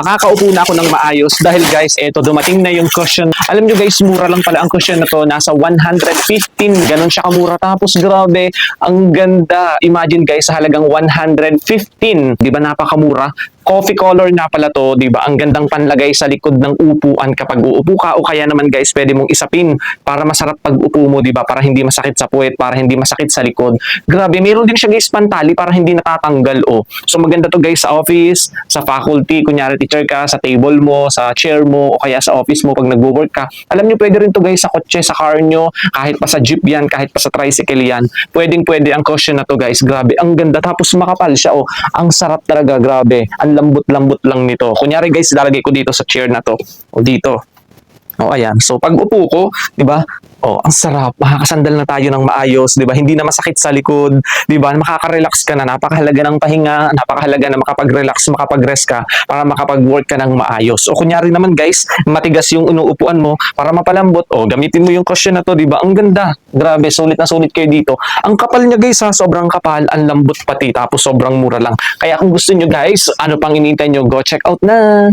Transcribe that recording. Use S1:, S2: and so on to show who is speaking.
S1: Makakaupo na ako ng maayos dahil guys, eto dumating na yung cushion. Alam nyo guys, mura lang pala ang cushion na to. Nasa 115. Ganon siya kamura. Tapos grabe, ang ganda. Imagine guys, sa halagang 115. Di ba napakamura? Coffee color nga pala to, di ba? Ang gandang panlagay sa likod ng upuan kapag uupo ka, o kaya naman guys, pwede mong isapin para masarap pag upo mo, di ba? Para hindi masakit sa puwet, para hindi masakit sa likod. Grabe, meron din siya guys pantali para hindi natatanggal, oh. So maganda to guys sa office, sa faculty, kunyari teacher ka, sa table mo, sa chair mo, o kaya sa office mo pag nagwo-work ka. Alam niyo, pwede rin to guys sa kotse, sa car nyo, kahit pa sa jeep yan, kahit pa sa tricycle yan. Pwedeng-pwede ang cushion na to guys. Grabe, ang ganda. Tapos makapal siya, oh. Ang sarap talaga, grabe. Ang lambot-lambot lang nito. Kunyari guys, lalagay ko dito sa chair na to. O dito. O ayan. So pag upo ko, 'di ba? Oh, ang sarap. Makakasandal na tayo ng maayos, 'di ba? Hindi na masakit sa likod, 'di ba? Makaka-relax ka na. Napakahalaga ng pahinga, napakahalaga na makapag-relax, makapag-rest ka para makapag-work ka ng maayos. O kunyari naman guys, matigas yung inuupuan mo para mapalambot. O gamitin mo yung cushion na 'to, 'di ba? Ang ganda. Grabe, sulit na sulit kayo dito. Ang kapal niya guys, ha, sobrang kapal, ang lambot pati, tapos sobrang mura lang. Kaya kung gusto niyo guys, ano pang inintay niyo, go check out na.